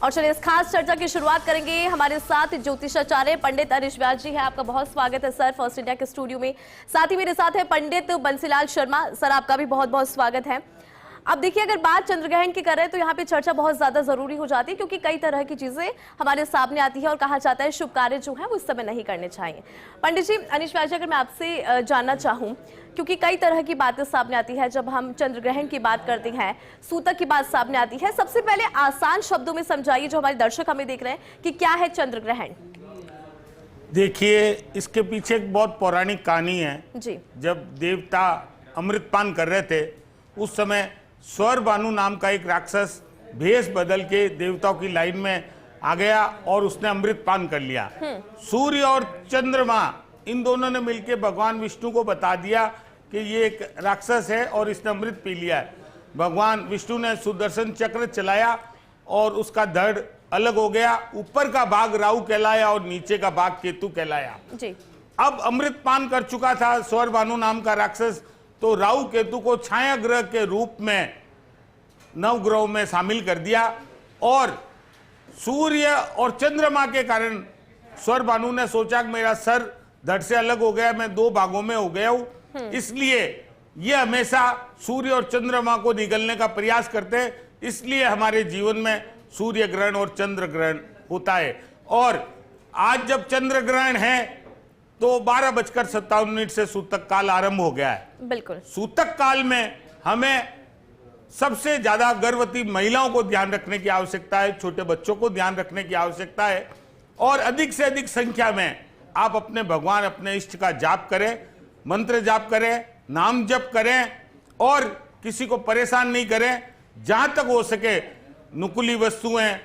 और चलिए इस खास चर्चा की शुरुआत करेंगे। हमारे साथ ज्योतिषाचार्य पंडित अनिश व्यास जी हैं। आपका बहुत स्वागत है सर फर्स्ट इंडिया के स्टूडियो में। साथ ही मेरे साथ है पंडित बंसीलाल शर्मा। सर आपका भी बहुत बहुत स्वागत है। अब देखिए, अगर बात चंद्रग्रहण की करें तो यहाँ पे चर्चा बहुत ज्यादा जरूरी हो जाती है, क्योंकि कई तरह की चीजें हमारे सामने आती है और कहा जाता है शुभ कार्य जो है वो इस समय नहीं करने चाहिए। पंडित जी, अनिश व्यास जी, अगर मैं आपसे जानना चाहूँ, क्योंकि कई तरह की बातें सामने आती है जब हम चंद्रग्रहण की बात करते हैं, सूतक की बात सामने आती है। सबसे पहले आसान शब्दों में समझाइए, जो हमारे दर्शक हमें देख रहे हैं, कि क्या है चंद्रग्रहण। देखिए, इसके पीछे एक बहुत पौराणिक कहानी है जी। जब देवता अमृतपान कर रहे थे, उस समय स्वर्भानु नाम का एक राक्षस भेष बदल के देवताओं की लाइन में आ गया और उसने अमृतपान कर लिया। सूर्य और चंद्रमा इन दोनों ने मिलकर भगवान विष्णु को बता दिया कि ये एक राक्षस है और इसने अमृत पी लिया है। भगवान विष्णु ने सुदर्शन चक्र चलाया और उसका धड़ अलग हो गया। ऊपर का भाग राहु कहलाया और नीचे का भाग केतु कहलाया। जी। अब अमृतपान कर चुका था स्वर्भानु नाम का राक्षस, तो राहु केतु को छाया ग्रह के रूप में नवग्रहों में शामिल कर दिया और सूर्य और चंद्रमा के कारण स्वर्भानु ने सोचा कि मेरा सर धड़ से अलग हो गया, मैं दो भागों में हो गया हूं, इसलिए ये हमेशा सूर्य और चंद्रमा को निगलने का प्रयास करते हैं। इसलिए हमारे जीवन में सूर्य ग्रहण और चंद्र ग्रहण होता है। और आज जब चंद्र ग्रहण है तो 12:57 से सूतक काल आरंभ हो गया है। बिल्कुल। सूतक काल में हमें सबसे ज्यादा गर्भवती महिलाओं को ध्यान रखने की आवश्यकता है, छोटे बच्चों को ध्यान रखने की आवश्यकता है और अधिक से अधिक संख्या में आप अपने भगवान, अपने इष्ट का जाप करें, मंत्र जाप करें, नाम जप करें और किसी को परेशान नहीं करें। जहां तक हो सके नुकीली वस्तुएं,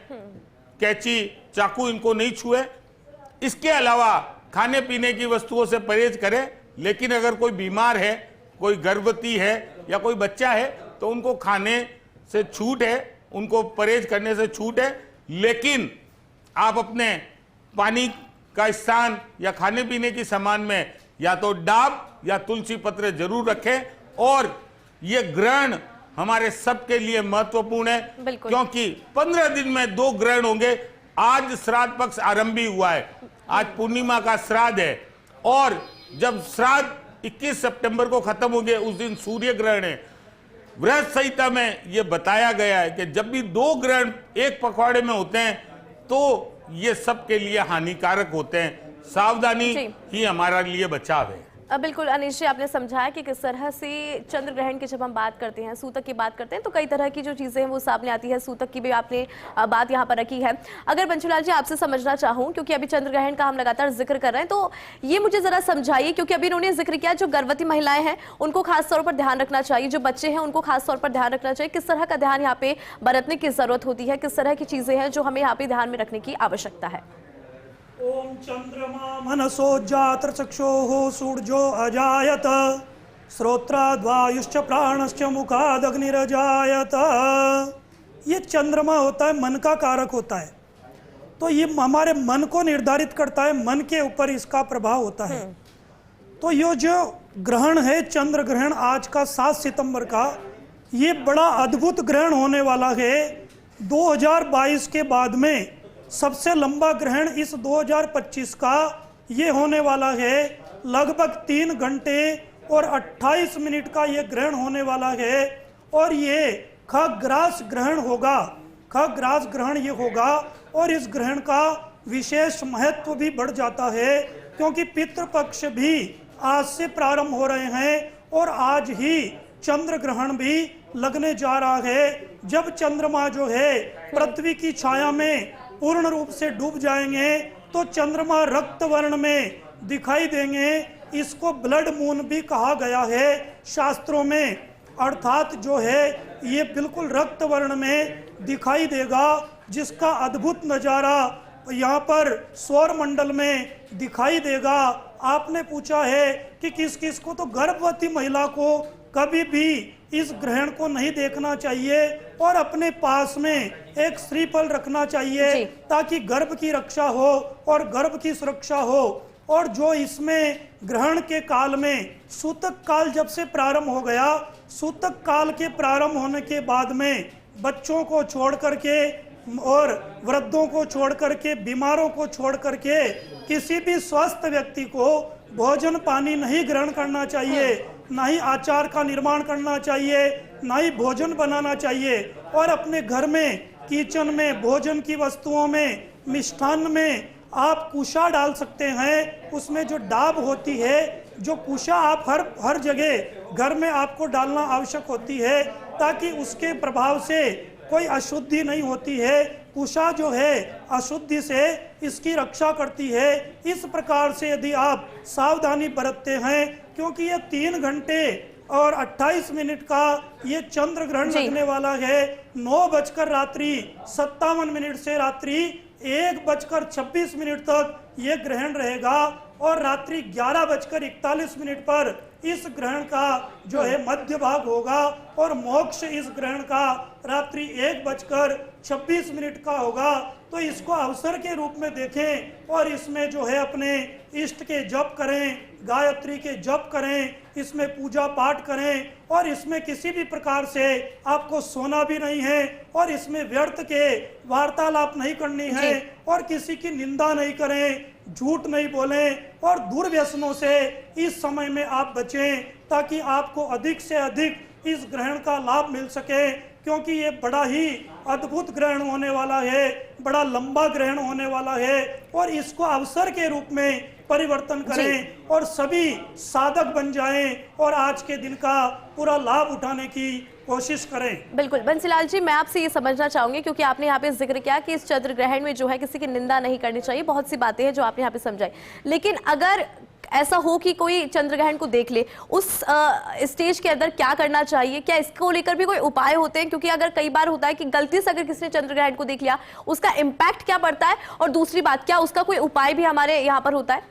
कैंची, चाकू, इनको नहीं छुए। इसके अलावा खाने पीने की वस्तुओं से परहेज करें। लेकिन अगर कोई बीमार है, कोई गर्भवती है या कोई बच्चा है तो उनको खाने से छूट है, उनको परहेज करने से छूट है। लेकिन आप अपने पानी का स्थान या खाने पीने की सामान में या तो डाब या तुलसी पत्र जरूर रखें। और ये ग्रहण हमारे सबके लिए महत्वपूर्ण है, क्योंकि 15 दिन में 2 ग्रहण होंगे। आज श्राद्ध पक्ष आरंभ भी हुआ है, आज पूर्णिमा का श्राद्ध है और जब श्राद्ध 21 सितंबर को खत्म होंगे उस दिन सूर्य ग्रहण है। बृहत संहिता में यह बताया गया है कि जब भी 2 ग्रहण एक पखवाड़े में होते हैं तो ये सबके लिए हानिकारक होते हैं। सावधानी ही हमारा लिए बचाव है। बिल्कुल अनिश जी, आपने समझाया कि किस तरह से चंद्र ग्रहण की जब हम बात करते हैं, सूतक की बात करते हैं, तो कई तरह की जो चीजें हैं वो सामने आती है। सूतक की भी आपने बात यहाँ पर रखी है। अगर बंसीलाल जी आपसे समझना चाहूँ, क्योंकि अभी चंद्र ग्रहण का हम लगातार जिक्र कर रहे हैं, तो ये मुझे जरा समझाइए, क्योंकि अभी उन्होंने जिक्र किया जो गर्भवती महिलाएं हैं उनको खासतौर पर ध्यान रखना चाहिए, जो बच्चे हैं उनको खासतौर पर ध्यान रखना चाहिए। किस तरह का ध्यान यहाँ पे बरतने की जरूरत होती है, किस तरह की चीजें हैं जो हमें यहाँ पे ध्यान में रखने की आवश्यकता है। ओम चंद्रमा मनसो जातचक्षोः सूर्यो अजायत श्रोत्राद्वायुश्च प्राणश्च मुखादग्निरजायत। ये चंद्रमा होता है, मन का कारक होता है, तो ये हमारे मन को निर्धारित करता है, मन के ऊपर इसका प्रभाव होता है। तो ये जो ग्रहण है चंद्र ग्रहण आज का 7 सितंबर का, ये बड़ा अद्भुत ग्रहण होने वाला है। 2022 के बाद में सबसे लंबा ग्रहण इस 2025 का ये होने वाला है। लगभग 3 घंटे और 28 मिनट का ये ग्रहण होने वाला है और ये खग्रास ग्रहण होगा। खग्रास ग्रहण ये होगा और इस ग्रहण का विशेष महत्व भी बढ़ जाता है, क्योंकि पितृपक्ष भी आज से प्रारंभ हो रहे हैं और आज ही चंद्र ग्रहण भी लगने जा रहा है। जब चंद्रमा जो है पृथ्वी की छाया में पूर्ण रूप से डूब जाएंगे तो चंद्रमा रक्त वर्ण में दिखाई देंगे। इसको ब्लड मून भी कहा गया है शास्त्रों में, अर्थात जो है ये बिल्कुल रक्त वर्ण में दिखाई देगा, जिसका अद्भुत नज़ारा यहाँ पर सौर मंडल में दिखाई देगा। आपने पूछा है कि किस किस को, तो गर्भवती महिला को कभी भी इस ग्रहण को नहीं देखना चाहिए और अपने पास में एक श्रीफल रखना चाहिए ताकि गर्भ की रक्षा हो और गर्भ की सुरक्षा हो। और जो इसमें ग्रहण के काल में सूतक काल जब से प्रारंभ हो गया, सूतक काल के प्रारंभ होने के बाद में बच्चों को छोड़ करके और वृद्धों को छोड़ करके, बीमारों को छोड़ करके किसी भी स्वस्थ व्यक्ति को भोजन पानी नहीं ग्रहण करना चाहिए, ना ही आचार का निर्माण करना चाहिए, ना ही भोजन बनाना चाहिए। और अपने घर में किचन में, भोजन की वस्तुओं में, मिष्ठान्न में आप कुशा डाल सकते हैं। उसमें जो डाब होती है, जो कुशा आप हर जगह घर में आपको डालना आवश्यक होती है, ताकि उसके प्रभाव से कोई अशुद्धि नहीं होती है। कुशा जो है अशुद्धि से इसकी रक्षा करती है। इस प्रकार से यदि आप सावधानी बरतते हैं, क्योंकि ये 3 घंटे और 28 मिनट का ये चंद्र ग्रहण लगने वाला है। 9:57 से रात्रि 1:26 तक ये ग्रहण रहेगा और रात्रि 11:41 पर इस ग्रहण का जो है मध्य भाग होगा और मोक्ष इस ग्रहण का रात्रि 1:26 का होगा। तो इसको अवसर के रूप में देखें और इसमें जो है अपने इष्ट के जप करें, गायत्री के जप करें, इसमें पूजा पाठ करें। और इसमें किसी भी प्रकार से आपको सोना भी नहीं है और इसमें व्यर्थ के वार्तालाप नहीं करनी है और किसी की निंदा नहीं करें, झूठ नहीं बोलें और दुर्व्यसनों से इस समय में आप बचें, ताकि आपको अधिक से अधिक इस ग्रहण का लाभ मिल सके। क्योंकि ये बड़ा ही अद्भुत ग्रहण होने वाला है, बड़ा लंबा ग्रहण होने वाला है और इसको अवसर के रूप में परिवर्तन करें और सभी साधक बन जाएं और आज के दिन का पूरा लाभ उठाने की कोशिश करें। बिल्कुल बंसीलाल जी, मैं आपसे ये समझना चाहूंगी, क्योंकि आपने यहाँ पे जिक्र किया कि इस चंद्र ग्रहण में जो है किसी की निंदा नहीं करनी चाहिए, बहुत सी बातें हैं जो आपने यहाँ पे समझाई। लेकिन अगर ऐसा हो कि कोई चंद्र ग्रहण को देख ले, उस स्टेज के अंदर क्या करना चाहिए? क्या इसको लेकर भी कोई उपाय होते हैं? क्योंकि अगर कई बार होता है कि गलती से अगर किसी ने चंद्र ग्रहण को देख लिया, उसका इम्पैक्ट क्या पड़ता है? और दूसरी बात, क्या उसका कोई उपाय भी हमारे यहाँ पर होता है?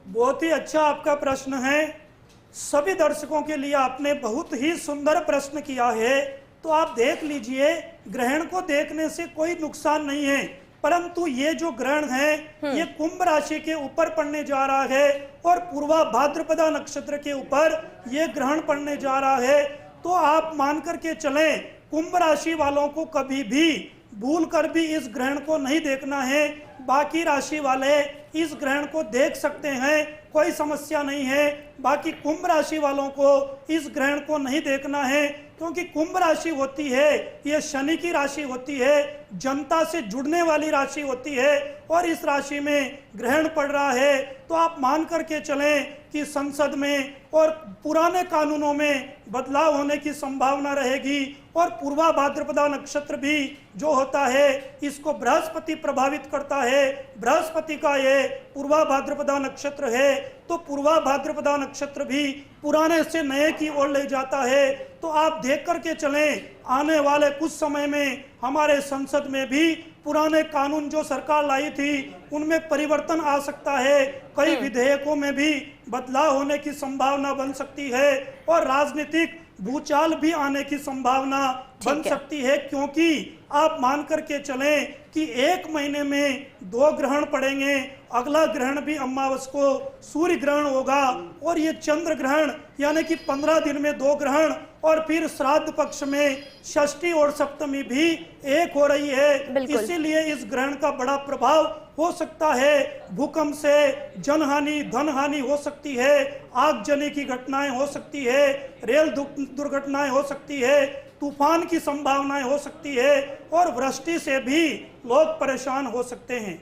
बहुत ही अच्छा आपका प्रश्न है। सभी दर्शकों के लिए आपने बहुत ही सुंदर प्रश्न किया है। तो आप देख लीजिए, ग्रहण को देखने से कोई नुकसान नहीं है, परंतु ये जो ग्रहण है ये कुंभ राशि के ऊपर पड़ने जा रहा है और पूर्वा भाद्रपदा नक्षत्र के ऊपर ये ग्रहण पड़ने जा रहा है। तो आप मान करके चलें, कुंभ राशि वालों को कभी भी भूल कर भी इस ग्रहण को नहीं देखना है। बाकी राशि वाले इस ग्रहण को देख सकते हैं, कोई समस्या नहीं है। बाकी कुंभ राशि वालों को इस ग्रहण को नहीं देखना है, क्योंकि कुंभ राशि होती है ये शनि की राशि होती है, जनता से जुड़ने वाली राशि होती है और इस राशि में ग्रहण पड़ रहा है। तो आप मान करके चलें कि संसद में और पुराने कानूनों में बदलाव होने की संभावना रहेगी और पूर्वा भाद्रपदा नक्षत्र भी जो होता है इसको बृहस्पति प्रभावित करता है। बृहस्पति का ये पूर्वा भाद्रपदा नक्षत्र है, तो पूर्वा भाद्रपदा नक्षत्र भी पुराने से नए की ओर ले जाता है। तो आप देख करके चलें, आने वाले कुछ समय में हमारे संसद में भी पुराने कानून जो सरकार लाई थी उनमें परिवर्तन आ सकता है। कई विधेयकों में भी बदलाव होने की संभावना बन सकती है और राजनीतिक भूचाल भी आने की संभावना बन सकती है। क्योंकि आप मान करके चलें कि 1 महीने में 2 ग्रहण पड़ेंगे, अगला ग्रहण भी अमावस को सूर्य ग्रहण होगा और ये चंद्र ग्रहण यानी कि 15 दिन में 2 ग्रहण और फिर श्राद्ध पक्ष में षष्ठी और सप्तमी भी एक हो रही है। इसीलिए इस ग्रहण का बड़ा प्रभाव हो सकता है। भूकंप से जनहानि, धनहानि हो सकती है, आगजनी की घटनाएं हो सकती है, रेल दुर्घटनाएं हो सकती है, तूफान की संभावनाएं हो सकती है और वृष्टि से भी लोग परेशान हो सकते हैं।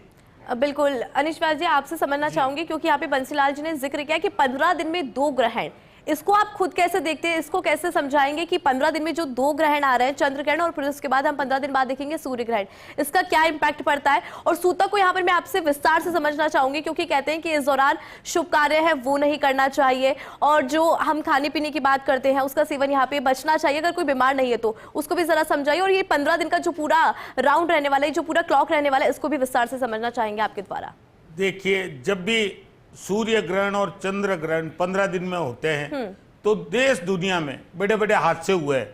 बिल्कुल अनिश व्यास जी, आपसे समझना चाहूंगी, क्योंकि यहाँ पे बंसीलाल जी ने जिक्र किया कि 15 दिन में 2 ग्रहण, इसको आप खुद कैसे देखते हैं? इसको कैसे समझाएंगे कि 15 दिन में जो 2 ग्रहण आ रहे हैं, चंद्र ग्रहण और फिर उसके बाद हम 15 दिन बाद देखेंगे सूर्य ग्रहण, इसका क्या इम्पैक्ट पड़ता है? और सूतक को यहाँ पर मैं आपसे विस्तार से समझना चाहूंगी, क्योंकि कहते हैं कि इस दौरान शुभ कार्य है वो नहीं करना चाहिए और जो हम खाने पीने की बात करते हैं उसका सेवन यहाँ पे बचना चाहिए, अगर कोई बीमार नहीं है तो उसको भी जरा समझाइए। और ये 15 दिन का जो पूरा राउंड रहने वाला है, जो पूरा क्लॉक रहने वाला है, इसको भी विस्तार से समझना चाहेंगे आपके द्वारा। देखिए, जब भी सूर्य ग्रहण और चंद्र ग्रहण 15 दिन में होते हैं तो देश दुनिया में बड़े बड़े हादसे हुए हैं।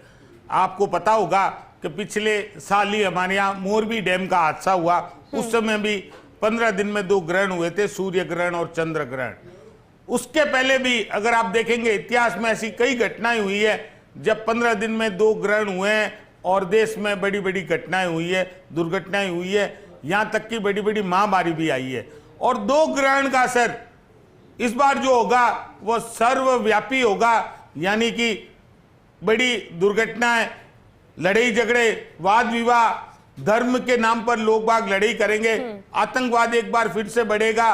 आपको पता होगा कि पिछले साल ही हमारे यहाँ मोरबी डैम का हादसा हुआ, उस समय भी 15 दिन में 2 ग्रहण हुए थे, सूर्य ग्रहण और चंद्र ग्रहण। उसके पहले भी अगर आप देखेंगे इतिहास में ऐसी कई घटनाएं हुई है जब 15 दिन में 2 ग्रहण हुए हैं और देश में बड़ी बड़ी घटनाएं हुई है, दुर्घटनाएं हुई है, यहाँ तक कि बड़ी बड़ी महामारी भी आई है। और 2 ग्रहण का असर इस बार जो होगा वो सर्वव्यापी होगा, यानी कि बड़ी दुर्घटनाएं, लड़ाई झगड़े, वाद विवाद, धर्म के नाम पर लोग बाग लड़ाई करेंगे, आतंकवाद एक बार फिर से बढ़ेगा,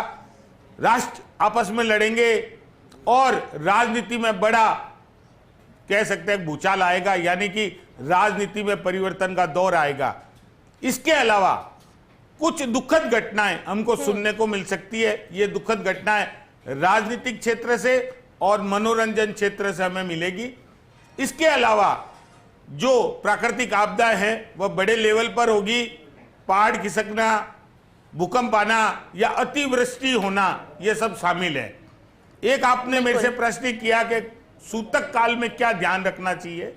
राष्ट्र आपस में लड़ेंगे और राजनीति में बड़ा कह सकते हैं भूचाल आएगा, यानी कि राजनीति में परिवर्तन का दौर आएगा। इसके अलावा कुछ दुखद घटनाएं हमको सुनने को मिल सकती है। ये दुखद घटनाएं राजनीतिक क्षेत्र से और मनोरंजन क्षेत्र से हमें मिलेगी। इसके अलावा जो प्राकृतिक आपदाएं हैं वह बड़े लेवल पर होगी। पहाड़ खिसकना, भूकंप आना या अतिवृष्टि होना, ये सब शामिल है। एक आपने मेरे से प्रश्न किया कि सूतक काल में क्या ध्यान रखना चाहिए।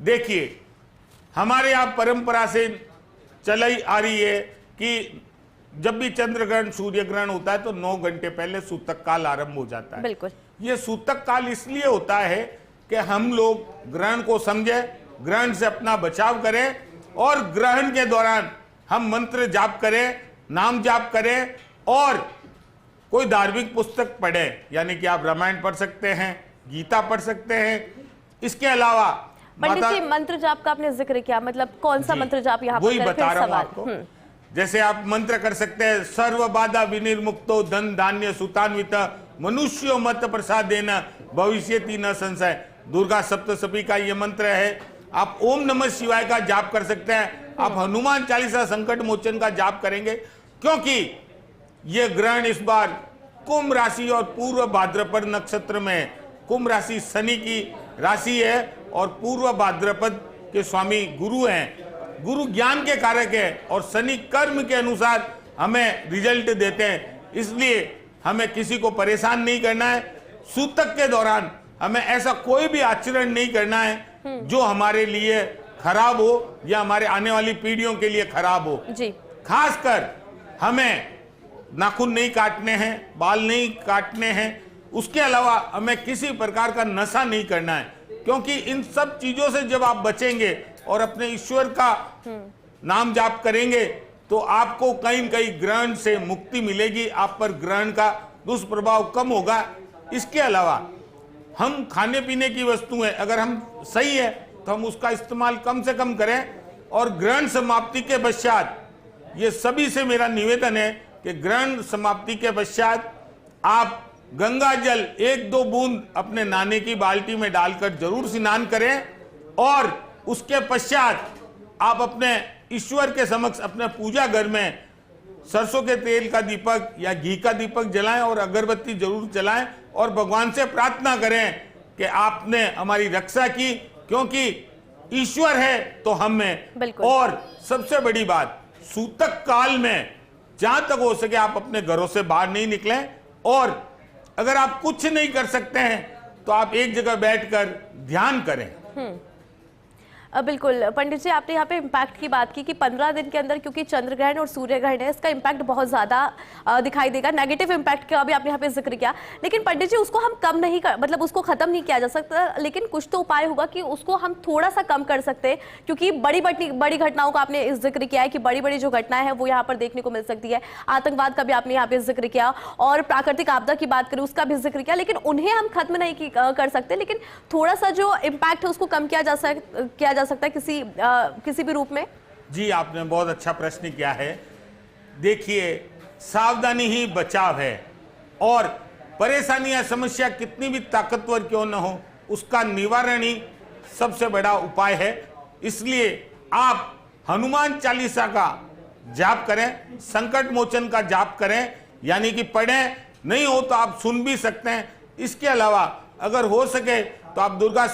देखिए, हमारे यहाँ परंपरा से चलाई आ रही है कि जब भी चंद्र ग्रहण, सूर्य ग्रहण होता है तो 9 घंटे पहले सूतक काल आरंभ हो जाता है। बिल्कुल। ये सूतक काल इसलिए होता है कि हम लोग ग्रहण को समझे, ग्रहण से अपना बचाव करें और ग्रहण के दौरान हम मंत्र जाप करें, नाम जाप करें और कोई धार्मिक पुस्तक पढ़ें, यानी कि आप रामायण पढ़ सकते हैं, गीता पढ़ सकते हैं। इसके अलावा पंडित जी, मंत्र जाप का आपने जिक्र किया, मतलब कौन सा मंत्र जाप यहाँ पर वही करें? बता फिर रहा हूं सवाल। आपको। जैसे आप मंत्र कर सकते हैं, सर्व बाधा विनिर्मुक्तो धन धान्य सुतान्वित मनुष्यो मत प्रसाद देना भविष्यति न संशय। दुर्गा सप्तशती का ये मंत्र है। आप ओम नमः शिवाय का जाप कर सकते हैं। आप हनुमान चालीसा संकट मोचन का जाप करेंगे, क्योंकि ये ग्रहण इस बार कुंभ राशि और पूर्व भाद्रपद नक्षत्र में, कुंभ राशि शनि की राशि है और पूर्व भाद्रपद के स्वामी गुरु हैं। गुरु ज्ञान के कारक है और शनि कर्म के अनुसार हमें रिजल्ट देते हैं, इसलिए हमें किसी को परेशान नहीं करना है। सूतक के दौरान हमें ऐसा कोई भी आचरण नहीं करना है जो हमारे लिए खराब हो या हमारे आने वाली पीढ़ियों के लिए खराब हो जी। खासकर हमें नाखून नहीं काटने हैं, बाल नहीं काटने हैं। उसके अलावा हमें किसी प्रकार का नशा नहीं करना है, क्योंकि इन सब चीजों से जब आप बचेंगे और अपने ईश्वर का नाम जाप करेंगे तो आपको कहीं न कहीं ग्रहण से मुक्ति मिलेगी, आप पर ग्रहण का दुष्प्रभाव कम होगा। इसके अलावा हम खाने पीने की वस्तुएं अगर हम सही है तो हम उसका इस्तेमाल कम से कम करें। और ग्रहण समाप्ति के पश्चात ये सभी से मेरा निवेदन है कि ग्रहण समाप्ति के पश्चात आप गंगा जल 1-2 बूंद अपने नहाने की बाल्टी में डालकर जरूर स्नान करें और उसके पश्चात आप अपने ईश्वर के समक्ष अपने पूजा घर में सरसों के तेल का दीपक या घी का दीपक जलाएं और अगरबत्ती जरूर जलाएं और भगवान से प्रार्थना करें कि आपने हमारी रक्षा की, क्योंकि ईश्वर है तो हम में। और सबसे बड़ी बात, सूतक काल में जहां तक हो सके आप अपने घरों से बाहर नहीं निकलें और अगर आप कुछ नहीं कर सकते हैं तो आप एक जगह बैठकर ध्यान करें। बिल्कुल पंडित जी, आपने यहाँ पे इम्पैक्ट की बात की कि 15 दिन के अंदर, क्योंकि चंद्र ग्रहण और सूर्य ग्रहण है, इसका इम्पैक्ट बहुत ज़्यादा दिखाई देगा। नेगेटिव इम्पैक्ट का भी आपने यहाँ पे जिक्र किया, लेकिन पंडित जी उसको हम कम नहीं कर, मतलब उसको ख़त्म नहीं किया जा सकता, लेकिन कुछ तो उपाय होगा कि उसको हम थोड़ा सा कम कर सकते हैं, क्योंकि बड़ी घटनाओं का आपने जिक्र किया है कि बड़ी बड़ी जो घटनाएं हैं वो यहाँ पर देखने को मिल सकती है। आतंकवाद का भी आपने यहाँ पे जिक्र किया और प्राकृतिक आपदा की बात करें उसका भी जिक्र किया, लेकिन उन्हें हम खत्म नहीं कर सकते, लेकिन थोड़ा सा जो इम्पैक्ट है उसको कम किया जा सकता है किसी भी रूप में। जी, आपने बहुत अच्छा प्रश्न किया है। देखिए, सावधानी ही बचाव है और परेशानी या समस्या कितनी भी ताकतवर क्यों न हो, उसका निवारण ही सबसे बड़ा उपाय है। इसलिए आप हनुमान चालीसा का जाप करें, संकट मोचन का जाप करें, यानी कि पढ़ें, नहीं हो तो आप सुन भी सकते हैं। इसके अलावा अगर हो सके तो आप दुर्गा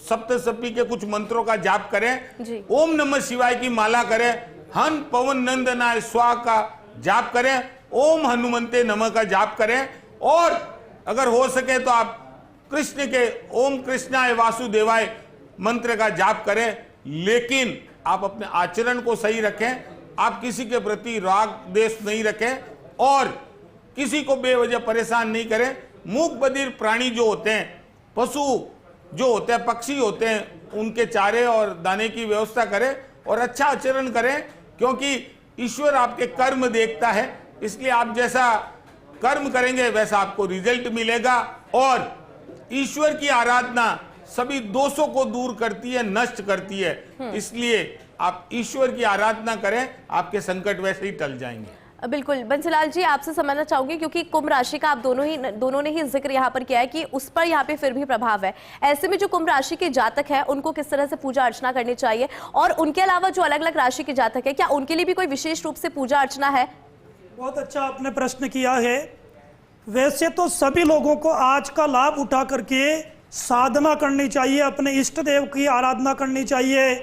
सप्तशती के कुछ मंत्रों का जाप करें, ओम नमः शिवाय की माला करें, हन पवन नंदनाय स्वाहा का जाप करें, ओम हनुमंते नमः का जाप करें और अगर हो सके तो आप कृष्ण के ओम कृष्णाय वासुदेवाय मंत्र का जाप करें। लेकिन आप अपने आचरण को सही रखें, आप किसी के प्रति राग द्वेष नहीं रखें और किसी को बेवजह परेशान नहीं करें। मूक बधिर प्राणी जो होते हैं, पशु जो होते हैं पक्षी होते हैं उनके चारे और दाने की व्यवस्था करें और अच्छा आचरण करें, क्योंकि ईश्वर आपके कर्म देखता है। इसलिए आप जैसा कर्म करेंगे वैसा आपको रिजल्ट मिलेगा। और ईश्वर की आराधना सभी दोषों को दूर करती है, नष्ट करती है। इसलिए आप ईश्वर की आराधना करें, आपके संकट वैसे ही टल जाएंगे। बिल्कुल बंसीलाल जी, आपसे समझना चाहूंगी क्योंकि कुंभ राशि का आप दोनों ने ही जिक्र यहाँ पर किया है कि उस पर यहाँ पे फिर भी प्रभाव है। ऐसे में जो कुंभ राशि के जातक है उनको किस तरह से पूजा अर्चना करनी चाहिए, और उनके अलावा जो अलग अलग राशि के जातक है क्या उनके लिए भी कोई विशेष रूप से पूजा अर्चना है? बहुत अच्छा आपने प्रश्न किया है। वैसे तो सभी लोगों को आज का लाभ उठा करके साधना करनी चाहिए, अपने इष्ट देव की आराधना करनी चाहिए,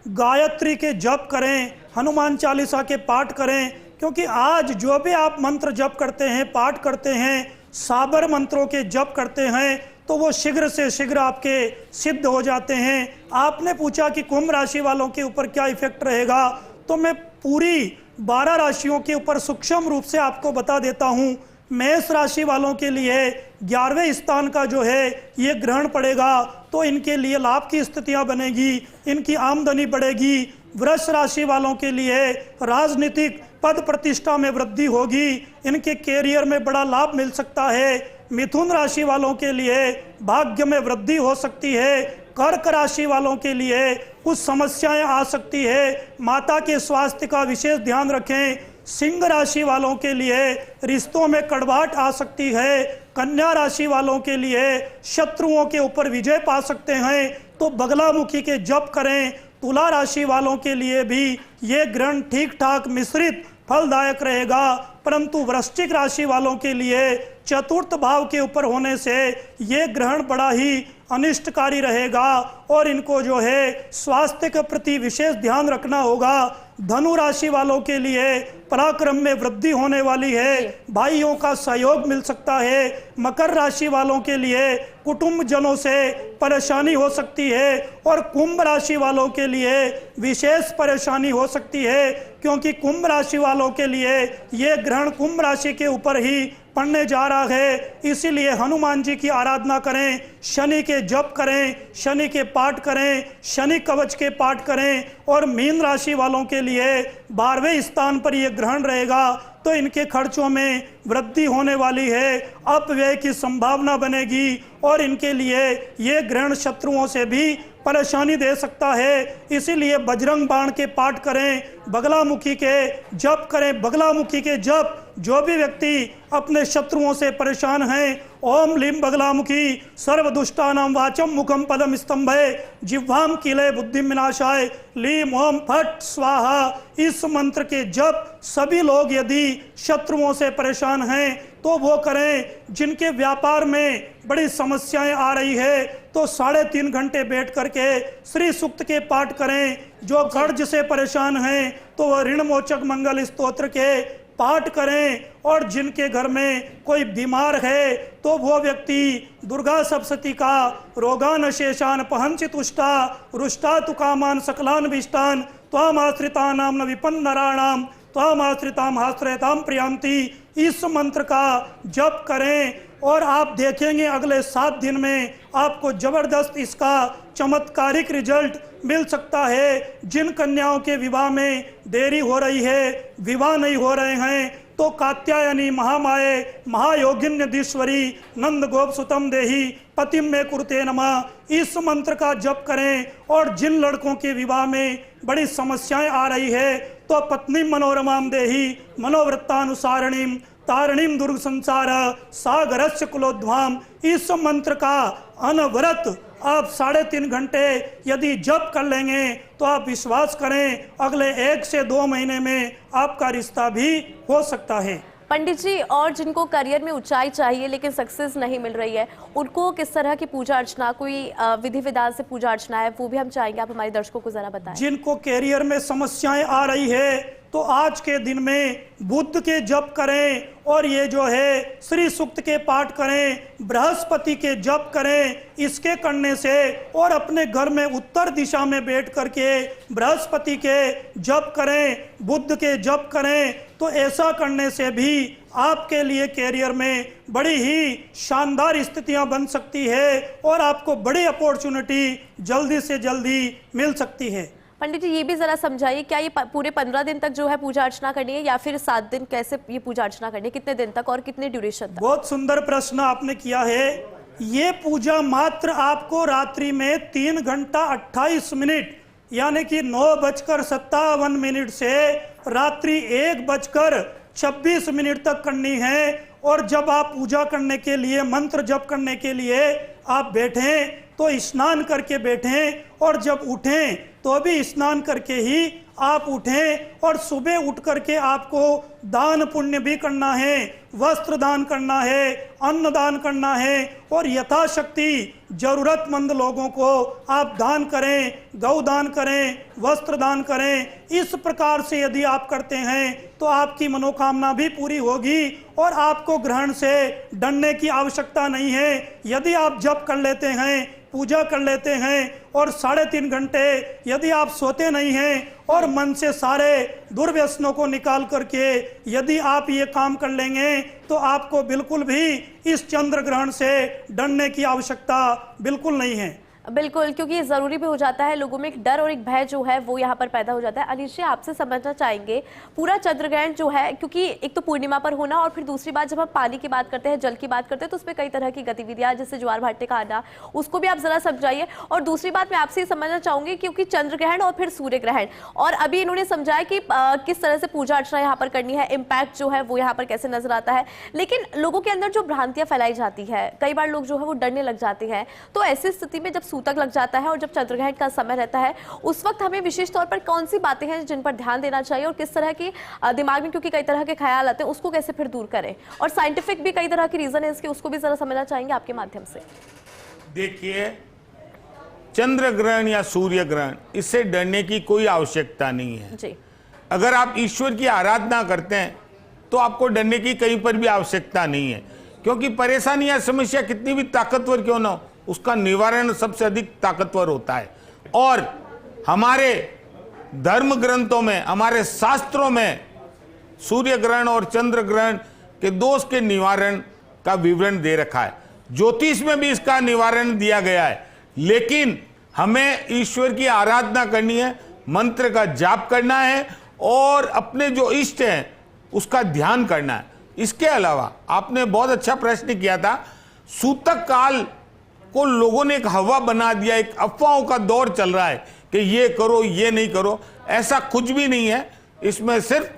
गायत्री के जप करें, हनुमान चालीसा के पाठ करें, क्योंकि आज जो भी आप मंत्र जप करते हैं, पाठ करते हैं, साबर मंत्रों के जप करते हैं, तो वो शीघ्र से शीघ्र आपके सिद्ध हो जाते हैं। आपने पूछा कि कुंभ राशि वालों के ऊपर क्या इफेक्ट रहेगा, तो मैं पूरी 12 राशियों के ऊपर सूक्ष्म रूप से आपको बता देता हूँ। मेष राशि वालों के लिए 11वें स्थान का जो है ये ग्रहण पड़ेगा, तो इनके लिए लाभ की स्थितियां बनेगी, इनकी आमदनी बढ़ेगी। वृष राशि वालों के लिए राजनीतिक पद प्रतिष्ठा में वृद्धि होगी, इनके कैरियर में बड़ा लाभ मिल सकता है। मिथुन राशि वालों के लिए भाग्य में वृद्धि हो सकती है। कर्क राशि वालों के लिए कुछ समस्याएं आ सकती है, माता के स्वास्थ्य का विशेष ध्यान रखें। सिंह राशि वालों के लिए रिश्तों में कड़वाहट आ सकती है। कन्या राशि वालों के लिए शत्रुओं के ऊपर विजय पा सकते हैं, तो बगलामुखी के जप करें। तुला राशि वालों के लिए भी ये ग्रहण ठीक ठाक मिश्रित फलदायक रहेगा, परंतु वृश्चिक राशि वालों के लिए चतुर्थ भाव के ऊपर होने से ये ग्रहण बड़ा ही अनिष्टकारी रहेगा और इनको जो है स्वास्थ्य के प्रति विशेष ध्यान रखना होगा। धनु राशि वालों के लिए पराक्रम में वृद्धि होने वाली है, भाइयों का सहयोग मिल सकता है। मकर राशि वालों के लिए कुटुंब जनों से परेशानी हो सकती है और कुंभ राशि वालों के लिए विशेष परेशानी हो सकती है, क्योंकि कुंभ राशि वालों के लिए ये ग्रहण कुंभ राशि के ऊपर ही पढ़ने जा रहा है। इसीलिए हनुमान जी की आराधना करें, शनि के जप करें, शनि के पाठ करें, शनि कवच के पाठ करें। और मीन राशि वालों के लिए 12वें स्थान पर यह ग्रहण रहेगा, तो इनके खर्चों में वृद्धि होने वाली है, अपव्यय की संभावना बनेगी और इनके लिए ये ग्रहण शत्रुओं से भी परेशानी दे सकता है। इसीलिए बजरंग बाण के पाठ करें, बगलामुखी के जप करें। बगलामुखी के जप जो भी व्यक्ति अपने शत्रुओं से परेशान हैं, ओम लीम बगलामुखी सर्वदुष्टानां वाचम मुखम पदम स्तंभे जिह्वाम किले बुद्धि विनाशाय लीम ओम फट स्वाहा। इस मंत्र के जप सभी लोग यदि शत्रुओं से परेशान हैं तो वो करें। जिनके व्यापार में बड़ी समस्याएं आ रही है तो 3.5 घंटे बैठ करके श्री सूक्त के पाठ करें। जो कर्ज से परेशान हैं तो वह ऋण मोचक मंगल स्तोत्र के पाठ करें। और जिनके घर में कोई बीमार है तो वो व्यक्ति दुर्गा सप्तशती का रोगान शेषान पहंचि तुष्टा रुष्टा तुकामान सकलान विष्टान त्वाम आश्रितानाम न विपन्नराणाम त्वाम आश्रिताम आश्रयताम प्रियांति। इस मंत्र का जप करें और आप देखेंगे अगले 7 दिन में आपको जबरदस्त इसका चमत्कारिक रिजल्ट मिल सकता है। जिन कन्याओं के विवाह में देरी हो रही है, विवाह नहीं हो रहे हैं, तो कात्यायनी महामाये महायोगिन्यधीश्वरी नंद गोप सुतम देही पतिम में कुरुते नमः। इस मंत्र का जप करें। और जिन लड़कों के विवाह में बड़ी समस्याएं आ रही है तो पत्नी मनोरमाम देही मनोवृत्तानुसारणीम तारणीम दुर्ग संसार सागरस्य कुलोध्वाम। इस मंत्र का अनवरत आप 3.5 घंटे यदि जप कर लेंगे तो आप विश्वास करें अगले 1 से 2 महीने में आपका रिश्ता भी हो सकता है। पंडित जी, और जिनको करियर में ऊंचाई चाहिए लेकिन सक्सेस नहीं मिल रही है, उनको किस तरह की पूजा अर्चना, कोई विधि विधान से पूजा अर्चना है, वो भी हम चाहेंगे आप हमारे दर्शकों को जरा बताएं। जिनको कैरियर में समस्याएं आ रही है तो आज के दिन में बुद्ध के जप करें और ये जो है श्री सूक्त के पाठ करें, बृहस्पति के जप करें। इसके करने से और अपने घर में उत्तर दिशा में बैठ करके बृहस्पति के जप करें, बुद्ध के जप करें, तो ऐसा करने से भी आपके लिए कैरियर में बड़ी ही शानदार स्थितियां बन सकती है और आपको बड़ी अपॉर्चुनिटी जल्दी से जल्दी मिल सकती है। पंडित जी, ये भी जरा समझाइए, क्या ये पूरे 15 दिन तक जो है पूजा अर्चना करनी है या फिर 7 दिन, कैसे ये पूजा अर्चना करनी है, कितने दिन तक और कितने ड्यूरेशन तक? बहुत सुंदर प्रश्न आपने किया है। ये पूजा मात्र आपको रात्रि में 3 घंटा 28 मिनट यानी कि 9:57 से रात्रि 1:26 तक करनी है। और जब आप पूजा करने के लिए, मंत्र जप करने के लिए आप बैठें तो स्नान करके बैठें और जब उठें तो भी स्नान करके ही आप उठें। और सुबह उठ करके आपको दान पुण्य भी करना है, वस्त्र दान करना है, अन्न दान करना है और यथाशक्ति जरूरतमंद लोगों को आप दान करें, गौ दान करें, वस्त्र दान करें। इस प्रकार से यदि आप करते हैं तो आपकी मनोकामना भी पूरी होगी और आपको ग्रहण से डरने की आवश्यकता नहीं है। यदि आप जप कर लेते हैं, पूजा कर लेते हैं और 3.5 घंटे यदि आप सोते नहीं हैं और मन से सारे दुर्व्यसनों को निकाल करके यदि आप ये काम कर लेंगे तो आपको बिल्कुल भी इस चंद्र ग्रहण से डरने की आवश्यकता बिल्कुल नहीं है। बिल्कुल, क्योंकि ये ज़रूरी भी हो जाता है, लोगों में एक डर और एक भय जो है वो यहाँ पर पैदा हो जाता है। अनिश जी, आपसे समझना चाहेंगे पूरा चंद्रग्रहण जो है, क्योंकि एक तो पूर्णिमा पर होना और फिर दूसरी बात जब हम पानी की बात करते हैं, जल की बात करते हैं, तो उसमें कई तरह की गतिविधियाँ जैसे ज्वार भाटे का आना, उसको भी आप ज़रा समझाइए। और दूसरी बात मैं आपसे समझना चाहूँगी क्योंकि चंद्रग्रहण और फिर सूर्य ग्रहण, और अभी इन्होंने समझाया कि किस तरह से पूजा अर्चना यहाँ पर करनी है, इम्पैक्ट जो है वो यहाँ पर कैसे नजर आता है। लेकिन लोगों के अंदर जो भ्रांतियाँ फैलाई जाती है, कई बार लोग जो है वो डरने लग जाते हैं, तो ऐसी स्थिति में जब सूतक लग जाता है और जब चंद्रग्रहण का समय रहता है, उस वक्त हमें विशेष तौर पर कौन सी बातें हैं जिन पर ध्यान देना चाहिए और किस तरह की दिमाग में, क्योंकि कई तरह के ख्याल आते हैं, उसको कैसे फिर दूर करें? और साइंटिफिक भी कई तरह की रीजन है इसके, उसको भी जरा समझना चाहेंगे आपके माध्यम से। देखिए, चंद्र ग्रहण या सूर्य ग्रहण, इससे डरने की कोई आवश्यकता नहीं है जी। अगर आप ईश्वर की आराधना करते हैं तो आपको डरने की कहीं पर भी आवश्यकता नहीं है, क्योंकि परेशानी या समस्या कितनी भी ताकतवर क्यों ना हो, उसका निवारण सबसे अधिक ताकतवर होता है। और हमारे धर्म ग्रंथों में, हमारे शास्त्रों में सूर्य ग्रहण और चंद्र ग्रहण के दोष के निवारण का विवरण दे रखा है। ज्योतिष में भी इसका निवारण दिया गया है। लेकिन हमें ईश्वर की आराधना करनी है, मंत्र का जाप करना है और अपने जो इष्ट हैं उसका ध्यान करना है। इसके अलावा आपने बहुत अच्छा प्रश्न किया था, सूतक काल को लोगों ने एक हवा बना दिया, एक अफवाहों का दौर चल रहा है कि ये करो, ये नहीं करो। ऐसा कुछ भी नहीं है। इसमें सिर्फ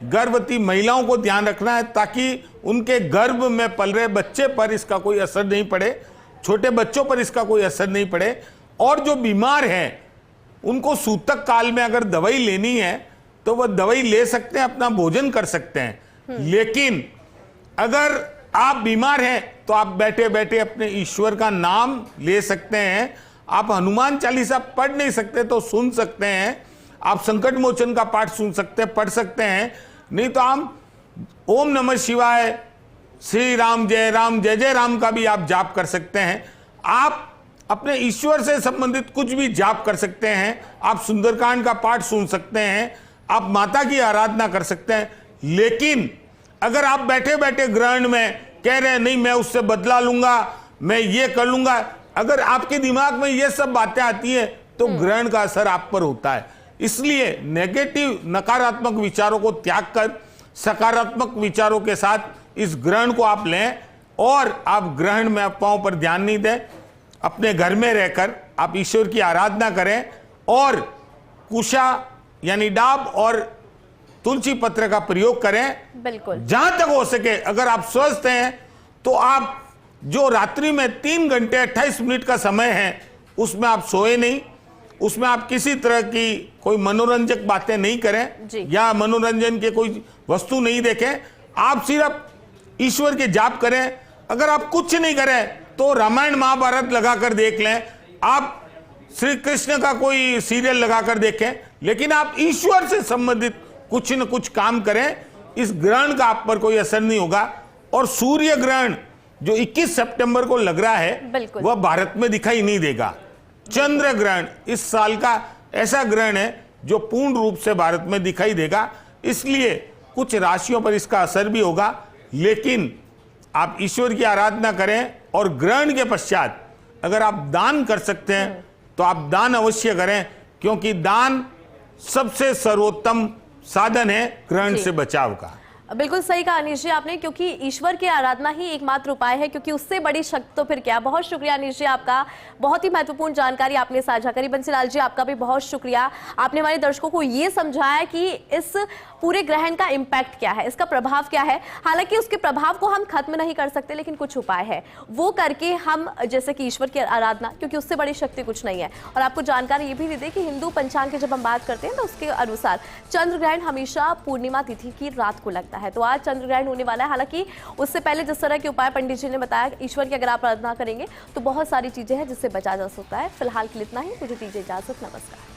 गर्भवती महिलाओं को ध्यान रखना है ताकि उनके गर्भ में पल रहे बच्चे पर इसका कोई असर नहीं पड़े, छोटे बच्चों पर इसका कोई असर नहीं पड़े। और जो बीमार हैं उनको सूतक काल में अगर दवाई लेनी है तो वह दवाई ले सकते हैं, अपना भोजन कर सकते हैं। लेकिन अगर आप बीमार हैं तो आप बैठे बैठे अपने ईश्वर का नाम ले सकते हैं। आप हनुमान चालीसा पढ़ नहीं सकते तो सुन सकते हैं, आप संकट मोचन का पाठ सुन सकते हैं, पढ़ सकते हैं। नहीं तो आप ओम नमः शिवाय, श्री राम जय जय राम का भी आप जाप कर सकते हैं। आप अपने ईश्वर से संबंधित कुछ भी जाप कर सकते हैं। आप सुंदरकांड का पाठ सुन सकते हैं, आप माता की आराधना कर सकते हैं। लेकिन अगर आप बैठे बैठे ग्रहण में कह रहे हैं नहीं मैं उससे बदला लूंगा, मैं ये कर लूंगा, अगर आपके दिमाग में ये सब बातें आती हैं तो ग्रहण का असर आप पर होता है। इसलिए नेगेटिव, नकारात्मक विचारों को त्याग कर सकारात्मक विचारों के साथ इस ग्रहण को आप लें और आप ग्रहण में अफवाहों पर ध्यान नहीं दें। अपने घर में रहकर आप ईश्वर की आराधना करें और कुशा यानी डाब और तुलसी पत्र का प्रयोग करें। बिल्कुल, जहां तक हो सके अगर आप स्वस्थ हैं तो आप जो रात्रि में 3 घंटे 28 मिनट का समय है उसमें आप सोए नहीं, उसमें आप किसी तरह की कोई मनोरंजक बातें नहीं करें या मनोरंजन के कोई वस्तु नहीं देखें। आप सिर्फ ईश्वर के जाप करें। अगर आप कुछ नहीं करें तो रामायण महाभारत लगाकर देख लें, आप श्री कृष्ण का कोई सीरियल लगाकर देखें, लेकिन आप ईश्वर से संबंधित कुछ न कुछ काम करें। इस ग्रहण का आप पर कोई असर नहीं होगा। और सूर्य ग्रहण जो 21 सितंबर को लग रहा है वह भारत में दिखाई नहीं देगा। चंद्र ग्रहण इस साल का ऐसा ग्रहण है जो पूर्ण रूप से भारत में दिखाई देगा, इसलिए कुछ राशियों पर इसका असर भी होगा। लेकिन आप ईश्वर की आराधना करें और ग्रहण के पश्चात अगर आप दान कर सकते हैं तो आप दान अवश्य करें, क्योंकि दान सबसे सर्वोत्तम साधन है ग्रहण से बचाव का। बिल्कुल सही कहा अनीश जी आपने, क्योंकि ईश्वर की आराधना ही एकमात्र उपाय है, क्योंकि उससे बड़ी शक्ति तो फिर क्या। बहुत शुक्रिया अनीश जी आपका, बहुत ही महत्वपूर्ण जानकारी आपने साझा करी। बंसीलाल जी आपका भी बहुत शुक्रिया, आपने हमारे दर्शकों को ये समझाया कि इस पूरे ग्रहण का इम्पैक्ट क्या है, इसका प्रभाव क्या है। हालांकि उसके प्रभाव को हम खत्म नहीं कर सकते, लेकिन कुछ उपाय है वो करके हम, जैसे कि ईश्वर की आराधना, क्योंकि उससे बड़ी शक्ति कुछ नहीं है। और आपको जानकारी ये भी दे दें कि हिंदू पंचांग की जब हम बात करते हैं तो उसके अनुसार चंद्र ग्रहण हमेशा पूर्णिमा तिथि की रात को लगता है। तो आज चंद्र ग्रहण होने वाला है। हालांकि उससे पहले जिस तरह के उपाय पंडित जी ने बताया, ईश्वर की अगर आप आराधना करेंगे तो बहुत सारी चीजें हैं जिससे बचा जा सकता है। फिलहाल के लिए इतना ही, मुझे दीजिए इजाजत, नमस्कार।